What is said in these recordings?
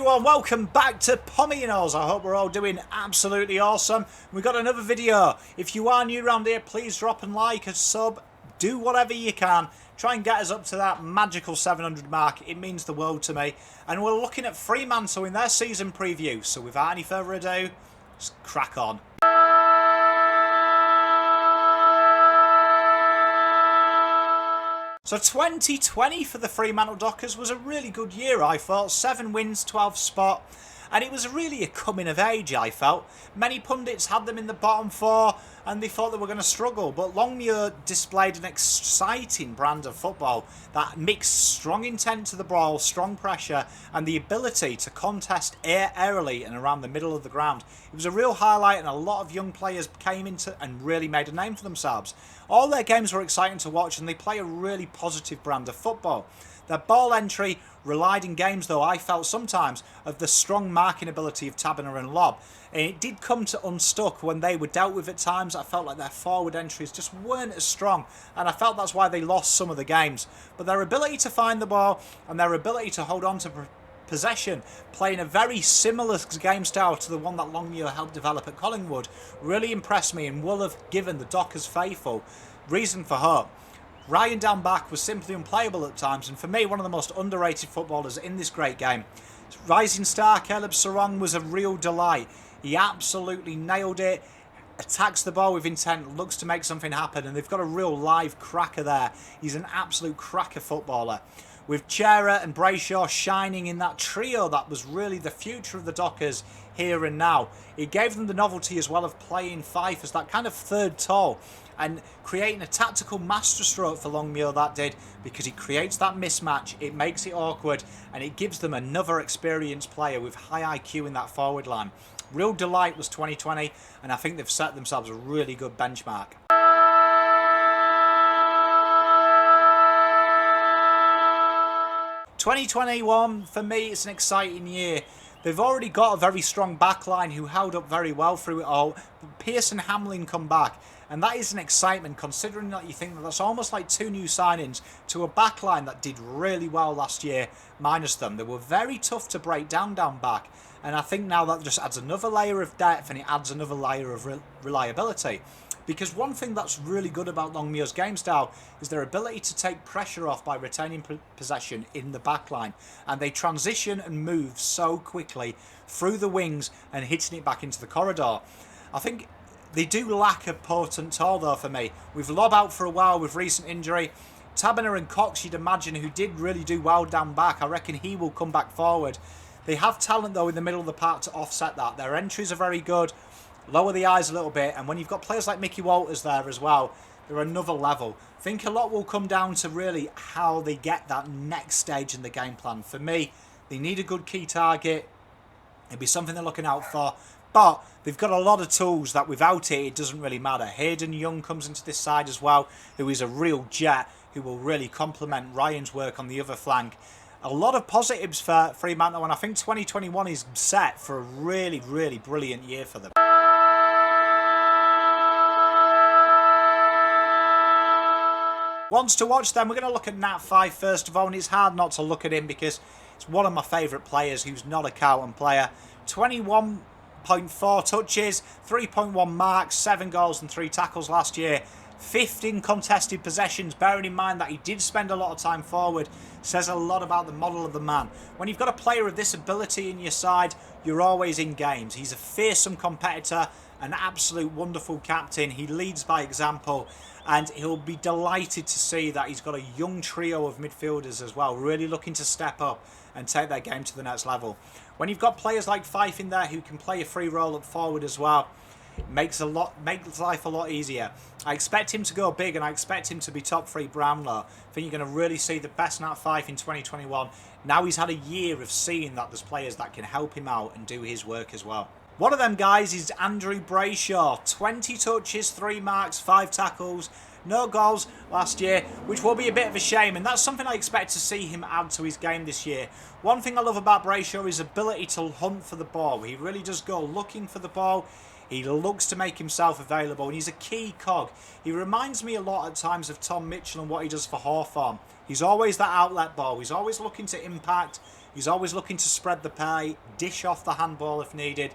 everyone, welcome back to Pommyinoz. I hope we're all doing absolutely awesome. We've got another video. If you are new around here, please drop and like, a sub, do whatever you can. Try and get us up to that magical 700 mark. It means the world to me. And we're looking at Fremantle in their season preview. So without any further ado, let's crack on. So 2020 for the Fremantle Dockers was a really good year, I thought. 7 wins, 12th spot. And it was really a coming of age, I felt. Many pundits had them in the bottom 4 and they thought they were going to struggle. But Longmuir displayed an exciting brand of football that mixed strong intent to the ball, strong pressure and the ability to contest airily and around the middle of the ground. It was a real highlight and a lot of young players came into and really made a name for themselves. All their games were exciting to watch and they play a really positive brand of football. Their ball entry relied in games, though, I felt sometimes, of the strong marking ability of Taberner and Lobb. And it did come to unstuck when they were dealt with at times. I felt like their forward entries just weren't as strong. And I felt that's why they lost some of the games. But their ability to find the ball and their ability to hold on to possession, playing a very similar game style to the one that Longmuir helped develop at Collingwood, really impressed me and will have given the Dockers faithful reason for hope. Ryan down back was simply unplayable at times, and for me, one of the most underrated footballers in this great game. Rising star Caleb Serong was a real delight. He absolutely nailed it, attacks the ball with intent, looks to make something happen, and they've got a real live cracker there. He's an absolute cracker footballer. With Chera and Brayshaw shining in that trio that was really the future of the Dockers here and now. It gave them the novelty as well of playing Fife as that kind of third tall and creating a tactical masterstroke for Longmuir that did, because he creates that mismatch, it makes it awkward and it gives them another experienced player with high IQ in that forward line. Real delight was 2020 and I think they've set themselves a really good benchmark. "2021 for me, it's an exciting year. They've already got a very strong backline who held up very well through it all. Pearce and Hamlin come back, and that is an excitement considering that you think that that's almost like 2 new signings to a backline that did really well last year, minus them. They were very tough to break down back, and I think now that just adds another layer of depth and it adds another layer of reliability. Because one thing that's really good about Longmuir's game style is their ability to take pressure off by retaining possession in the backline. And they transition and move so quickly through the wings and hitting it back into the corridor. I think they do lack a potent tall though for me. With Lobb out for a while with recent injury. Taberner and Cox, you'd imagine, who did really do well down back. I reckon he will come back forward. They have talent though in the middle of the park to offset that. Their entries are very good. Lower the eyes a little bit, and when you've got players like Mickey Walters there as well, they're another level. I think a lot will come down to really how they get that next stage in the game plan. For me, they need a good key target. It'd be something they're looking out for. But they've got a lot of tools that without it doesn't really matter. Hayden Young comes into this side as well, who is a real jet, who will really complement Ryan's work on the other flank. A lot of positives for Fremantle, and I think 2021 is set for a really, really brilliant year for them. Wants to watch them, we're going to look at Nat Fife first of all, and it's hard not to look at him because it's one of my favourite players who's not a Carlton player. 21.4 touches, 3.1 marks, 7 goals and 3 tackles last year. 15 contested possessions, bearing in mind that he did spend a lot of time forward, says a lot about the model of the man. When you've got a player of this ability in your side, you're always in games. He's a fearsome competitor, an absolute wonderful captain. He leads by example, and he'll be delighted to see that he's got a young trio of midfielders as well, really looking to step up and take their game to the next level. When you've got players like Fife in there who can play a free role up forward as well, it makes life a lot easier. I expect him to go big and I expect him to be top 3 Brownlow. I think you're going to really see the best Nat Fife in 2021. Now he's had a year of seeing that there's players that can help him out and do his work as well. One of them guys is Andrew Brayshaw. 20 touches, 3 marks, 5 tackles. No goals last year, which will be a bit of a shame, and that's something I expect to see him add to his game this year. One thing I love about Brayshaw is his ability to hunt for the ball. He really does go looking for the ball. He looks to make himself available, and he's a key cog. He reminds me a lot at times of Tom Mitchell and what he does for Hawthorn. He's always that outlet ball. He's always looking to impact, He's always looking to spread the pie, dish off the handball if needed,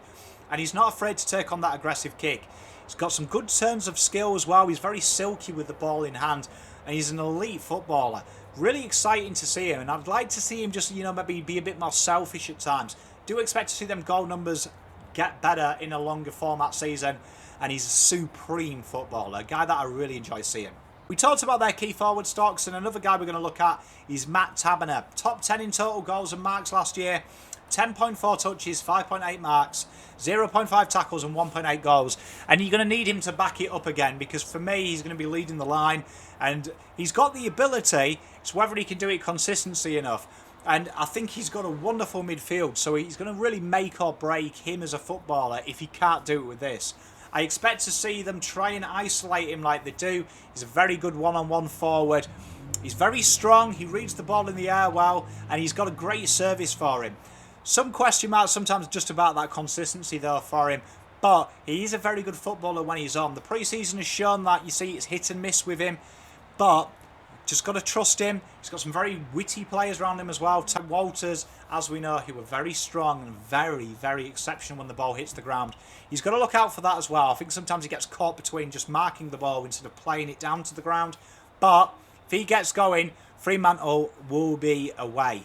and he's not afraid to take on that aggressive kick. He's got some good turns of skill as well. He's very silky with the ball in hand, and he's an elite footballer. Really exciting to see him, and I'd like to see him just, maybe be a bit more selfish at times. Do expect to see them goal numbers get better in a longer format season, and he's a supreme footballer, a guy that I really enjoy seeing. We talked about their key forward stocks, and another guy we're going to look at is Matt Taberner. Top 10 in total goals and marks last year, 10.4 touches, 5.8 marks, 0.5 tackles and 1.8 goals. And you're going to need him to back it up again, because for me, he's going to be leading the line, and he's got the ability. It's whether he can do it consistency enough. And I think he's got a wonderful midfield, so he's going to really make or break him as a footballer if he can't do it with this. I expect to see them try and isolate him like they do. He's a very good one-on-one forward. He's very strong, he reads the ball in the air well, and he's got a great service for him. Some question marks sometimes just about that consistency though for him, but he is a very good footballer when he's on. The pre-season has shown that, it's hit and miss with him, but just got to trust him. He's got some very witty players around him as well. Ted Walters, as we know, who are very strong and very, very exceptional when the ball hits the ground. He's got to look out for that as well. I think sometimes he gets caught between just marking the ball instead of playing it down to the ground. But if he gets going, Fremantle will be away.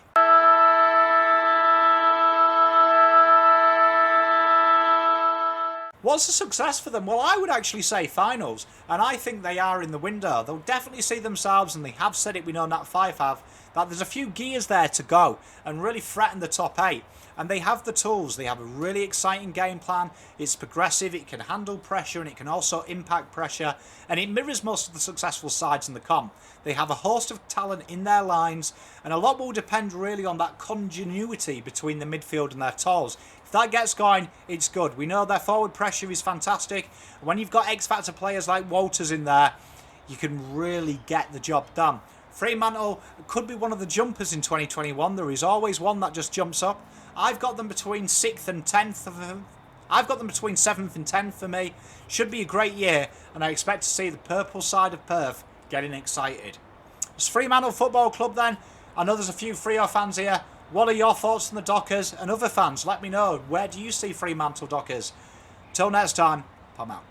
What's a success for them? Well, I would actually say finals, and I think they are in the window. They'll definitely see themselves, and they have said it, we know Nat 5 have, that there's a few gears there to go and really threaten the top 8. And they have the tools. They have a really exciting game plan. It's progressive, it can handle pressure, and it can also impact pressure, and it mirrors most of the successful sides in the comp. They have a host of talent in their lines, and a lot will depend really on that continuity between the midfield and their toes. If that gets going, it's good. We know their forward pressure is fantastic. When you've got X-Factor players like Walters in there, you can really get the job done. Fremantle could be one of the jumpers in 2021. There is always one that just jumps up. I've got them between 6th and 10th. I've got them between 7th and 10th for me. Should be a great year, and I expect to see the purple side of Perth getting excited. It's Fremantle Football Club then. I know there's a few Freo fans here. What are your thoughts on the Dockers and other fans? Let me know. Where do you see Fremantle Dockers? Till next time, Pom out.